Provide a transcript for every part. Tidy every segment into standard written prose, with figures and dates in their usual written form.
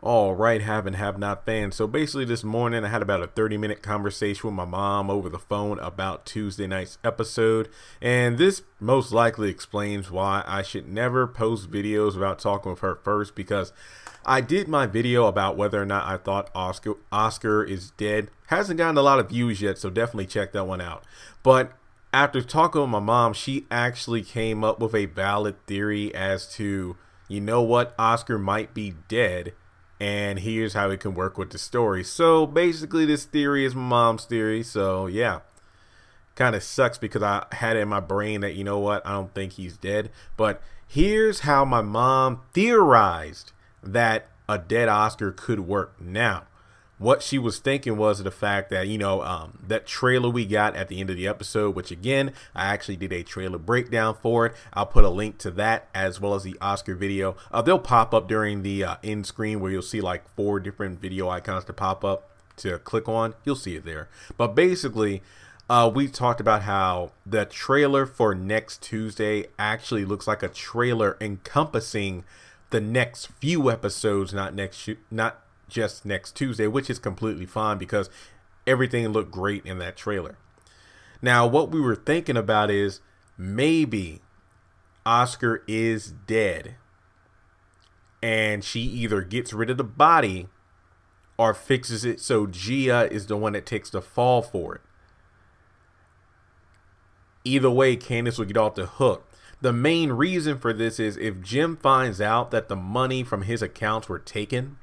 All right, have and have not fans. So basically, this morning I had about a 30-minute conversation with my mom over the phone about Tuesday night's episode, and this most likely explains why I should never post videos without talking with her first. Because I did my video about whether or not I thought Oscar is dead. Hasn't gotten a lot of views yet, so definitely check that one out. But after talking with my mom, she actually came up with a valid theory as to, you know what, Oscar might be dead, and here's how it can work with the story. So basically, this theory is my mom's theory. So yeah, kind of sucks because I had it in my brain that, you know what, I don't think he's dead. But here's how my mom theorized that a dead Oscar could work. Now, what she was thinking was the fact that, that trailer we got at the end of the episode, which again, I actually did a trailer breakdown for it. I'll put a link to that as well as the Oscar video. They'll pop up during the end screen where you'll see like 4 different video icons to pop up to click on. You'll see it there. But basically, we talked about how the trailer for next Tuesday actually looks like a trailer encompassing the next few episodes, not just next Tuesday, which is completely fine because everything looked great in that trailer. Now, what we were thinking about is maybe Oscar is dead and she either gets rid of the body or fixes it so Gia is the one that takes the fall for it. Either way, Candace will get off the hook. The main reason for this is if Jim finds out that the money from his accounts were taken,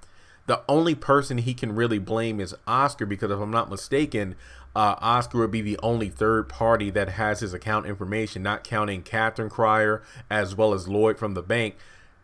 the only person he can really blame is Oscar, because if I'm not mistaken, Oscar would be the only third party that has his account information, not counting Catherine Cryer as well as Lloyd from the bank.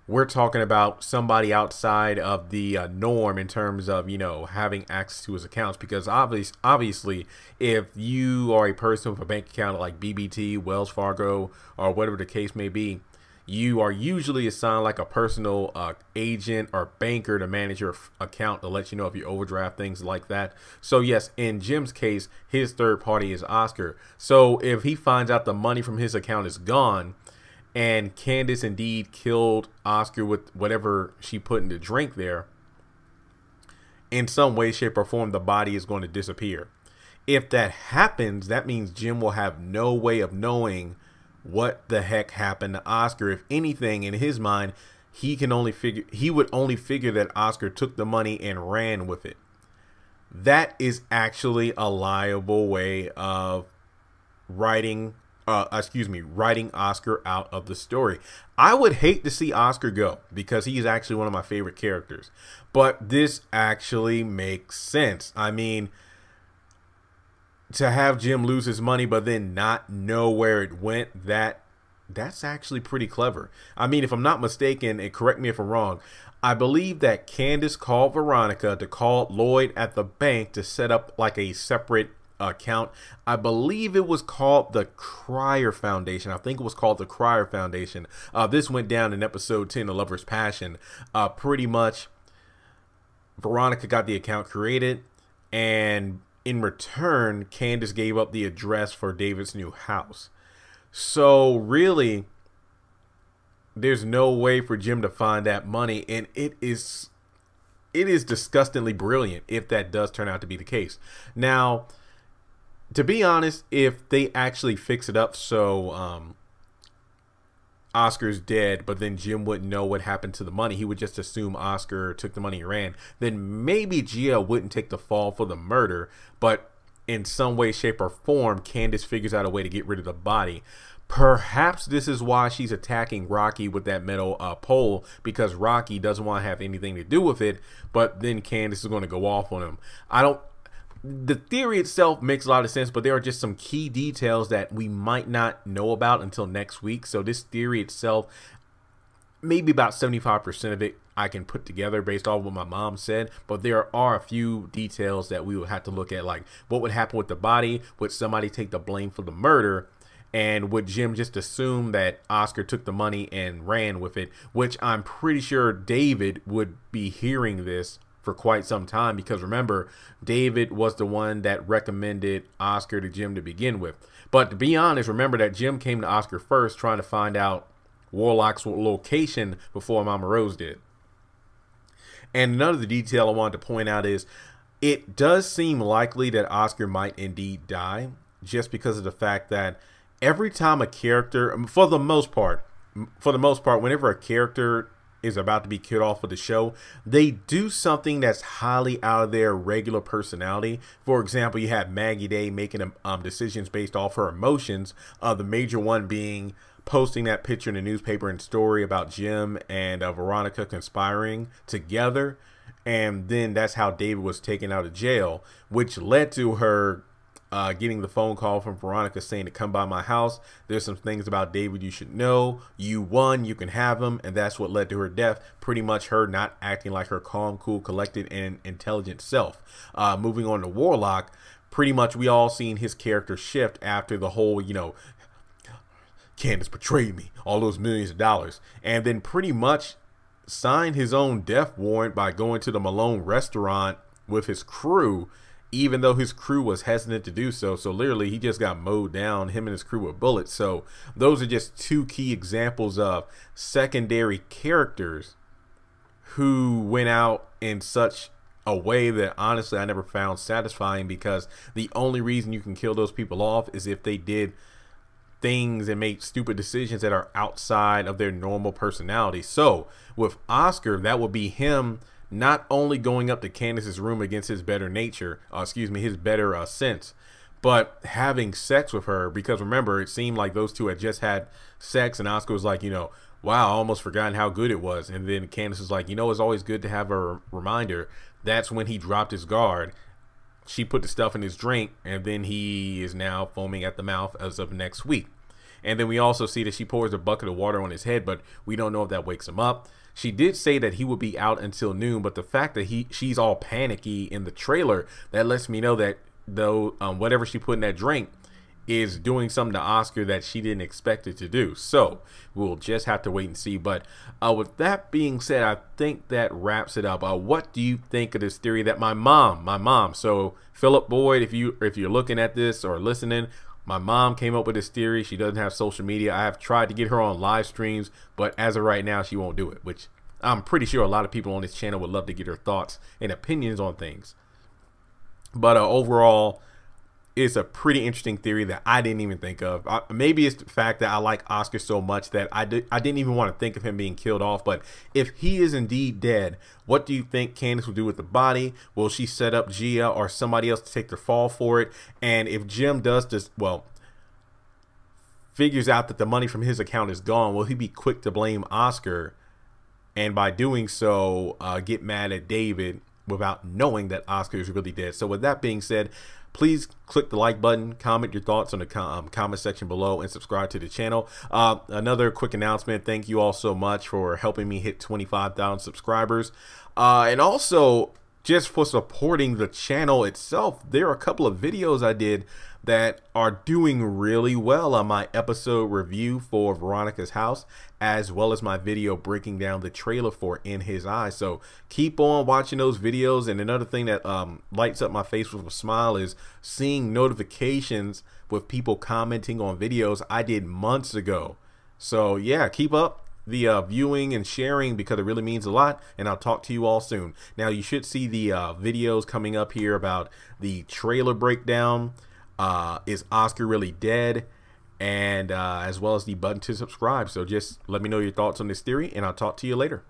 We're talking about somebody outside of the norm in terms of, having access to his accounts, because obviously, if you are a person with a bank account like BBT, Wells Fargo, or whatever the case may be, you are usually assigned like a personal agent or banker to manage your account to let you know if you overdraft, things like that. So yes, in Jim's case, his third party is Oscar. So if he finds out the money from his account is gone and Candace indeed killed Oscar with whatever she put in the drink there, in some way, shape, or form, the body is going to disappear. If that happens, that means Jim will have no way of knowing what the heck happened to Oscar. If anything, in his mind, he would only figure that Oscar took the money and ran with it. That is actually a liable way of writing Oscar out of the story. I would hate to see Oscar go because he's actually one of my favorite characters, but this actually makes sense. I mean, to have Jim lose his money but then not know where it went, that's actually pretty clever. I mean, if I'm not mistaken, and correct me if I'm wrong, I believe that Candace called Veronica to call Lloyd at the bank to set up like a separate account. I believe it was called the Cryer Foundation. I think it was called the Cryer Foundation. This went down in episode 10 of Lover's Passion. Pretty much, Veronica got the account created, and in return, Candace gave up the address for David's new house. So really, there's no way for Jim to find that money, and it is disgustingly brilliant if that does turn out to be the case. Now, to be honest, if they actually fix it up so Oscar's dead, but then Jim wouldn't know what happened to the money, he would just assume Oscar took the money and ran, then maybe Gia wouldn't take the fall for the murder, but in some way, shape, or form, Candace figures out a way to get rid of the body. Perhaps this is why she's attacking Rocky with that metal pole, because Rocky doesn't want to have anything to do with it, but then Candace is going to go off on him. The theory itself makes a lot of sense, but there are just some key details that we might not know about until next week. So this theory itself, maybe about 75% of it I can put together based off what my mom said, but there are a few details that we would have to look at, like what would happen with the body, would somebody take the blame for the murder, and would Jim just assume that Oscar took the money and ran with it, which I'm pretty sure David would be hearing this for quite some time, because remember, David was the one that recommended Oscar to Jim to begin with. But to be honest, remember that Jim came to Oscar first trying to find out Warlock's location before Mama Rose did. And another detail I wanted to point out is it does seem likely that Oscar might indeed die, just because of the fact that every time a character, for the most part, whenever a character is about to be killed off of the show, they do something that's highly out of their regular personality. For example, you have Maggie Day making decisions based off her emotions. The major one being posting that picture in the newspaper and story about Jim and Veronica conspiring together. And then that's how David was taken out of jail, which led to her getting the phone call from Veronica saying to come by my house. There's some things about David you should know. You won, you can have him. And that's what led to her death. Pretty much her not acting like her calm, cool, collected, and intelligent self. Moving on to Warlock, pretty much we all seen his character shift after the whole, you know, Candace betrayed me, all those millions of dollars. And then pretty much signed his own death warrant by going to the Malone restaurant with his crew, even though his crew was hesitant to do so. So literally he just got mowed down, him and his crew with bullets. So those are just two key examples of secondary characters who went out in such a way that honestly I never found satisfying, because the only reason you can kill those people off is if they did things and make stupid decisions that are outside of their normal personality. So with Oscar, that would be him not only going up to Candace's room against his better nature, his better sense, but having sex with her. Because remember, it seemed like those two had just had sex, and Oscar was like, you know, wow, I almost forgotten how good it was. And then Candace was like, you know, it's always good to have a reminder. That's when he dropped his guard. She put the stuff in his drink, and then he is now foaming at the mouth as of next week. And then we also see that she pours a bucket of water on his head, but we don't know if that wakes him up. She did say that he would be out until noon, but the fact that she's all panicky in the trailer, that lets me know that though whatever she put in that drink is doing something to Oscar that she didn't expect it to do. So we'll just have to wait and see. But with that being said, I think that wraps it up. What do you think of this theory that my mom, so Philip Boyd, if you're looking at this or listening, my mom came up with this theory. She doesn't have social media. I have tried to get her on live streams, but as of right now, she won't do it, which I'm pretty sure a lot of people on this channel would love to get her thoughts and opinions on things. But overall, it's a pretty interesting theory that I didn't even think of. Maybe it's the fact that I like Oscar so much that I didn't even want to think of him being killed off. But if he is indeed dead, what do you think Candace will do with the body? Will she set up Gia or somebody else to take the fall for it? And if Jim does this, well, figures out that the money from his account is gone, will he be quick to blame Oscar? And by doing so, get mad at David without knowing that Oscar is really dead. So with that being said, please click the like button, comment your thoughts on the comment section below, and subscribe to the channel. Another quick announcement. Thank you all so much for helping me hit 25,000 subscribers. And also just for supporting the channel itself. There are a couple of videos I did that are doing really well on my episode review for Veronica's house, as well as my video breaking down the trailer for In His Eyes. So keep on watching those videos. And another thing that lights up my face with a smile is seeing notifications with people commenting on videos I did months ago. So yeah, keep up the viewing and sharing, because it really means a lot. And I'll talk to you all soon. Now you should see the videos coming up here about the trailer breakdown. Is Oscar really dead? And as well as the button to subscribe. So just let me know your thoughts on this theory, and I'll talk to you later.